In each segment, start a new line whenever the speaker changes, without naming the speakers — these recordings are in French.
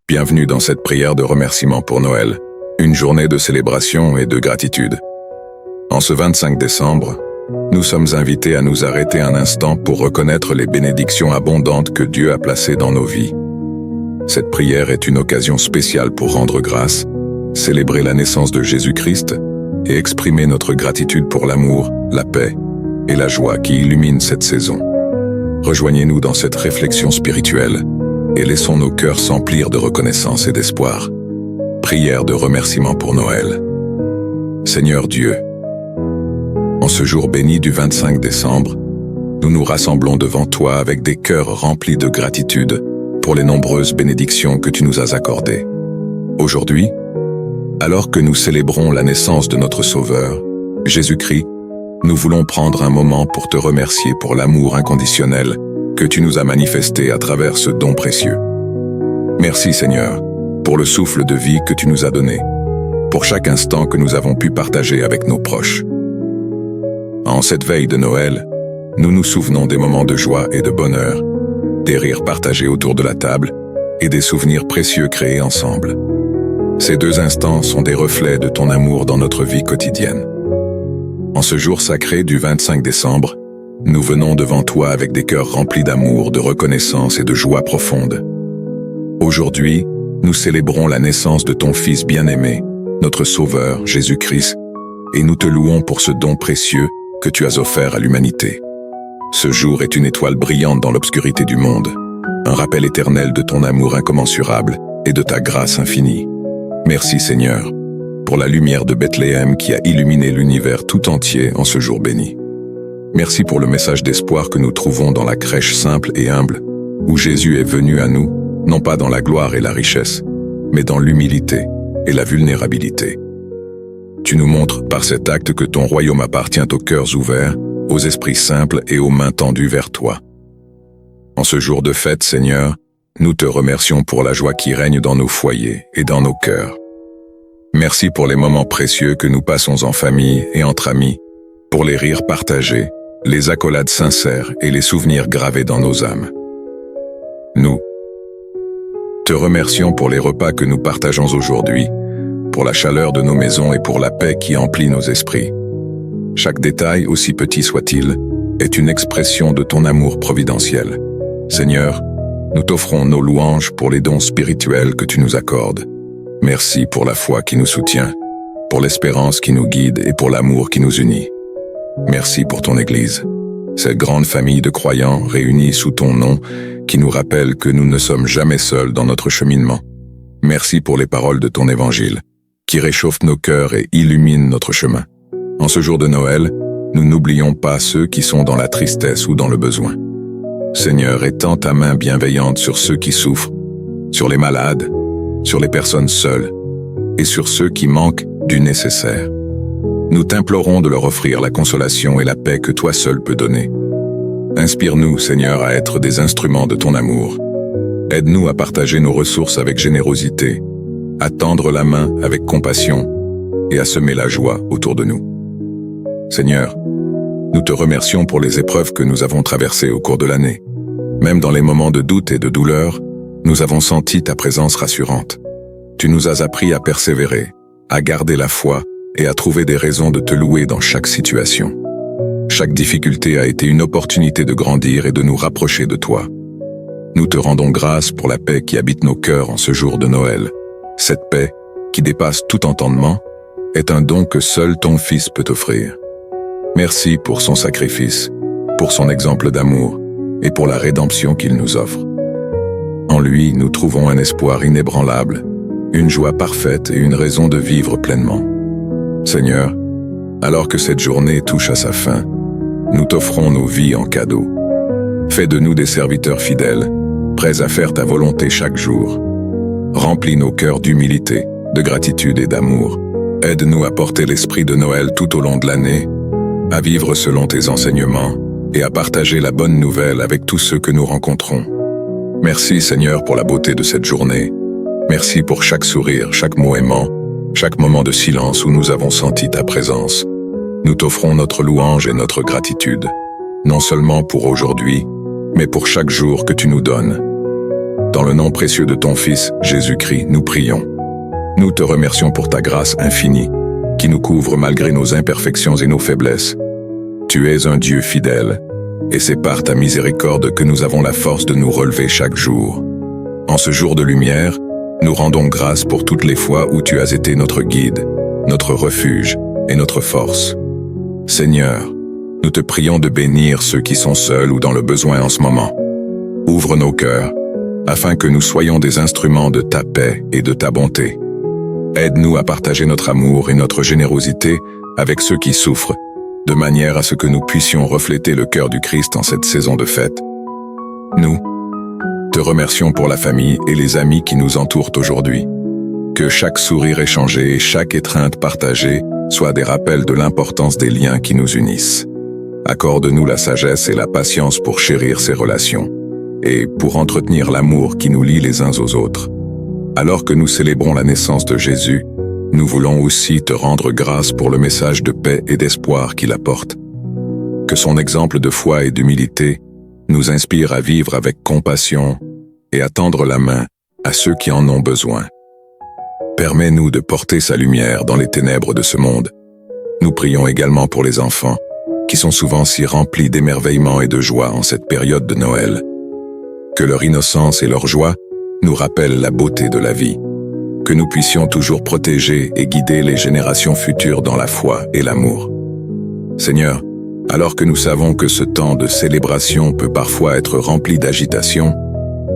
Bienvenue dans cette prière de remerciement pour Noël, une journée de célébration et de gratitude. En ce 25 décembre, nous sommes invités à nous arrêter un instant pour reconnaître les bénédictions abondantes que Dieu a placées dans nos vies. Cette prière est une occasion spéciale pour rendre grâce, célébrer la naissance de Jésus-Christ et exprimer notre gratitude pour l'amour, la paix et la joie qui illuminent cette saison. Rejoignez-nous dans cette réflexion spirituelle et laissons nos cœurs s'emplir de reconnaissance et d'espoir. Prière de remerciement pour Noël. Seigneur Dieu, en ce jour béni du 25 décembre, nous nous rassemblons devant toi avec des cœurs remplis de gratitude pour les nombreuses bénédictions que tu nous as accordées. Aujourd'hui, alors que nous célébrons la naissance de notre Sauveur, Jésus-Christ, nous voulons prendre un moment pour te remercier pour l'amour inconditionnel que tu nous as manifesté à travers ce don précieux. Merci Seigneur, pour le souffle de vie que tu nous as donné, pour chaque instant que nous avons pu partager avec nos proches. En cette veille de Noël, nous nous souvenons des moments de joie et de bonheur, des rires partagés autour de la table et des souvenirs précieux créés ensemble. Ces deux instants sont des reflets de ton amour dans notre vie quotidienne. En ce jour sacré du 25 décembre, nous venons devant toi avec des cœurs remplis d'amour, de reconnaissance et de joie profonde. Aujourd'hui, nous célébrons la naissance de ton Fils bien-aimé, notre Sauveur, Jésus-Christ, et nous te louons pour ce don précieux que tu as offert à l'humanité. Ce jour est une étoile brillante dans l'obscurité du monde, un rappel éternel de ton amour incommensurable et de ta grâce infinie. Merci Seigneur, pour la lumière de Bethléem qui a illuminé l'univers tout entier en ce jour béni. Merci pour le message d'espoir que nous trouvons dans la crèche simple et humble, où Jésus est venu à nous, non pas dans la gloire et la richesse, mais dans l'humilité et la vulnérabilité. Tu nous montres par cet acte que ton royaume appartient aux cœurs ouverts, aux esprits simples et aux mains tendues vers toi. En ce jour de fête, Seigneur, nous te remercions pour la joie qui règne dans nos foyers et dans nos cœurs. Merci pour les moments précieux que nous passons en famille et entre amis, pour les rires partagés, les accolades sincères et les souvenirs gravés dans nos âmes. Nous te remercions pour les repas que nous partageons aujourd'hui, pour la chaleur de nos maisons et pour la paix qui emplit nos esprits. Chaque détail, aussi petit soit-il, est une expression de ton amour providentiel. Seigneur, nous t'offrons nos louanges pour les dons spirituels que tu nous accordes. Merci pour la foi qui nous soutient, pour l'espérance qui nous guide et pour l'amour qui nous unit. Merci pour ton Église, cette grande famille de croyants réunis sous ton nom qui nous rappelle que nous ne sommes jamais seuls dans notre cheminement. Merci pour les paroles de ton Évangile, qui réchauffent nos cœurs et illuminent notre chemin. En ce jour de Noël, nous n'oublions pas ceux qui sont dans la tristesse ou dans le besoin. Seigneur, étends ta main bienveillante sur ceux qui souffrent, sur les malades, sur les personnes seules et sur ceux qui manquent du nécessaire. Nous t'implorons de leur offrir la consolation et la paix que toi seul peux donner. Inspire-nous, Seigneur, à être des instruments de ton amour. Aide-nous à partager nos ressources avec générosité, à tendre la main avec compassion et à semer la joie autour de nous. Seigneur, nous te remercions pour les épreuves que nous avons traversées au cours de l'année. Même dans les moments de doute et de douleur, nous avons senti ta présence rassurante. Tu nous as appris à persévérer, à garder la foi et à trouver des raisons de te louer dans chaque situation. Chaque difficulté a été une opportunité de grandir et de nous rapprocher de toi. Nous te rendons grâce pour la paix qui habite nos cœurs en ce jour de Noël. Cette paix, qui dépasse tout entendement, est un don que seul ton Fils peut offrir. Merci pour son sacrifice, pour son exemple d'amour et pour la rédemption qu'il nous offre. En lui, nous trouvons un espoir inébranlable, une joie parfaite et une raison de vivre pleinement. Seigneur, alors que cette journée touche à sa fin, nous t'offrons nos vies en cadeau. Fais de nous des serviteurs fidèles, prêts à faire ta volonté chaque jour. Remplis nos cœurs d'humilité, de gratitude et d'amour. Aide-nous à porter l'esprit de Noël tout au long de l'année, à vivre selon tes enseignements et à partager la bonne nouvelle avec tous ceux que nous rencontrons. Merci Seigneur pour la beauté de cette journée. Merci pour chaque sourire, chaque mot aimant, chaque moment de silence où nous avons senti ta présence. Nous t'offrons notre louange et notre gratitude, non seulement pour aujourd'hui, mais pour chaque jour que tu nous donnes. Dans le nom précieux de ton Fils, Jésus-Christ, nous prions. Nous te remercions pour ta grâce infinie, qui nous couvre malgré nos imperfections et nos faiblesses. Tu es un Dieu fidèle, et c'est par ta miséricorde que nous avons la force de nous relever chaque jour. En ce jour de lumière, nous rendons grâce pour toutes les fois où tu as été notre guide, notre refuge et notre force. Seigneur, nous te prions de bénir ceux qui sont seuls ou dans le besoin en ce moment. Ouvre nos cœurs, afin que nous soyons des instruments de ta paix et de ta bonté. Aide-nous à partager notre amour et notre générosité avec ceux qui souffrent, de manière à ce que nous puissions refléter le cœur du Christ en cette saison de fête. Nous te remercions pour la famille et les amis qui nous entourent aujourd'hui. Que chaque sourire échangé et chaque étreinte partagée soient des rappels de l'importance des liens qui nous unissent. Accorde-nous la sagesse et la patience pour chérir ces relations et pour entretenir l'amour qui nous lie les uns aux autres. Alors que nous célébrons la naissance de Jésus, nous voulons aussi te rendre grâce pour le message de paix et d'espoir qu'il apporte. Que son exemple de foi et d'humilité nous inspire à vivre avec compassion et à tendre la main à ceux qui en ont besoin. Permets-nous de porter sa lumière dans les ténèbres de ce monde. Nous prions également pour les enfants, qui sont souvent si remplis d'émerveillement et de joie en cette période de Noël. Que leur innocence et leur joie nous rappellent la beauté de la vie. Que nous puissions toujours protéger et guider les générations futures dans la foi et l'amour. Seigneur, alors que nous savons que ce temps de célébration peut parfois être rempli d'agitation,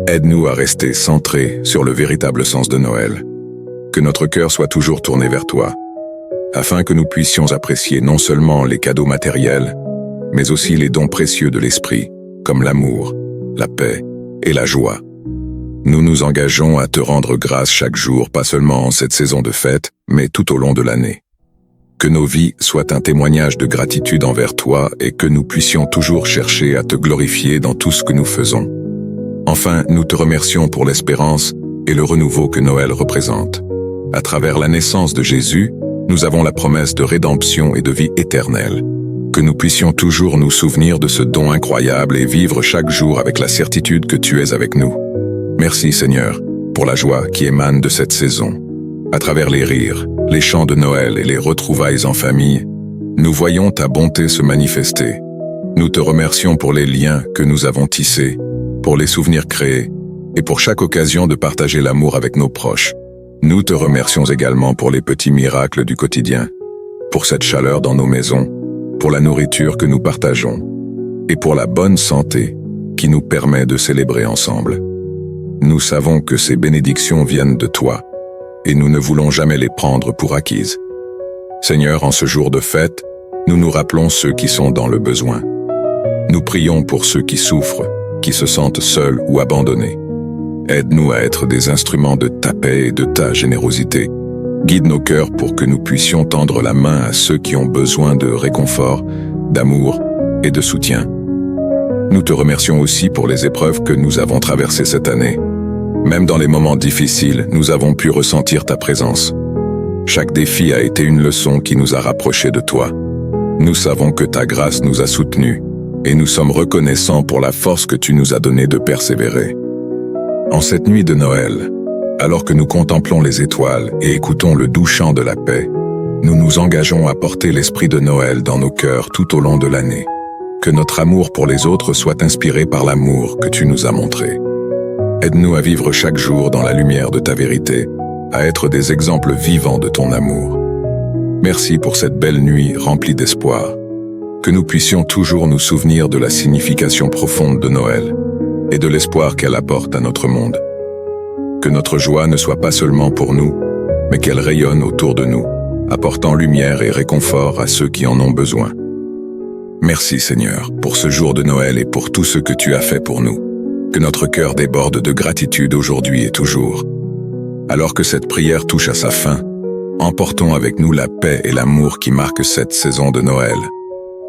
aide-nous à rester centrés sur le véritable sens de Noël. Que notre cœur soit toujours tourné vers toi, afin que nous puissions apprécier non seulement les cadeaux matériels, mais aussi les dons précieux de l'esprit, comme l'amour, la paix et la joie. Nous nous engageons à te rendre grâce chaque jour, pas seulement en cette saison de fête, mais tout au long de l'année. Que nos vies soient un témoignage de gratitude envers toi et que nous puissions toujours chercher à te glorifier dans tout ce que nous faisons. Enfin, nous te remercions pour l'espérance et le renouveau que Noël représente. À travers la naissance de Jésus, nous avons la promesse de rédemption et de vie éternelle. Que nous puissions toujours nous souvenir de ce don incroyable et vivre chaque jour avec la certitude que tu es avec nous. Merci Seigneur, pour la joie qui émane de cette saison. À travers les rires, les chants de Noël et les retrouvailles en famille, nous voyons ta bonté se manifester. Nous te remercions pour les liens que nous avons tissés, pour les souvenirs créés, et pour chaque occasion de partager l'amour avec nos proches. Nous te remercions également pour les petits miracles du quotidien, pour cette chaleur dans nos maisons, pour la nourriture que nous partageons, et pour la bonne santé qui nous permet de célébrer ensemble. Nous savons que ces bénédictions viennent de toi, et nous ne voulons jamais les prendre pour acquises. Seigneur, en ce jour de fête, nous nous rappelons ceux qui sont dans le besoin. Nous prions pour ceux qui souffrent, qui se sentent seuls ou abandonnés. Aide-nous à être des instruments de ta paix et de ta générosité. Guide nos cœurs pour que nous puissions tendre la main à ceux qui ont besoin de réconfort, d'amour et de soutien. Nous te remercions aussi pour les épreuves que nous avons traversées cette année. Même dans les moments difficiles, nous avons pu ressentir ta présence. Chaque défi a été une leçon qui nous a rapprochés de toi. Nous savons que ta grâce nous a soutenus et nous sommes reconnaissants pour la force que tu nous as donnée de persévérer. En cette nuit de Noël, alors que nous contemplons les étoiles et écoutons le doux chant de la paix, nous nous engageons à porter l'esprit de Noël dans nos cœurs tout au long de l'année. Que notre amour pour les autres soit inspiré par l'amour que tu nous as montré. Aide-nous à vivre chaque jour dans la lumière de ta vérité, à être des exemples vivants de ton amour. Merci pour cette belle nuit remplie d'espoir. Que nous puissions toujours nous souvenir de la signification profonde de Noël et de l'espoir qu'elle apporte à notre monde. Que notre joie ne soit pas seulement pour nous, mais qu'elle rayonne autour de nous, apportant lumière et réconfort à ceux qui en ont besoin. Merci Seigneur pour ce jour de Noël et pour tout ce que tu as fait pour nous. Que notre cœur déborde de gratitude aujourd'hui et toujours. Alors que cette prière touche à sa fin, emportons avec nous la paix et l'amour qui marquent cette saison de Noël.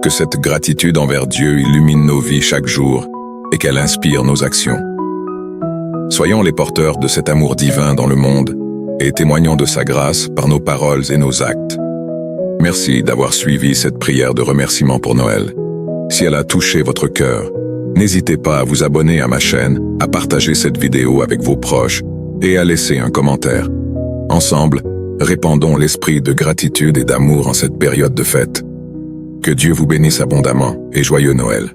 Que cette gratitude envers Dieu illumine nos vies chaque jour et qu'elle inspire nos actions. Soyons les porteurs de cet amour divin dans le monde et témoignons de sa grâce par nos paroles et nos actes. Merci d'avoir suivi cette prière de remerciement pour Noël. Si elle a touché votre cœur, N'hésitez pas à vous abonner à ma chaîne, à partager cette vidéo avec vos proches et à laisser un commentaire. Ensemble, répandons l'esprit de gratitude et d'amour en cette période de fête. Que Dieu vous bénisse abondamment et joyeux Noël.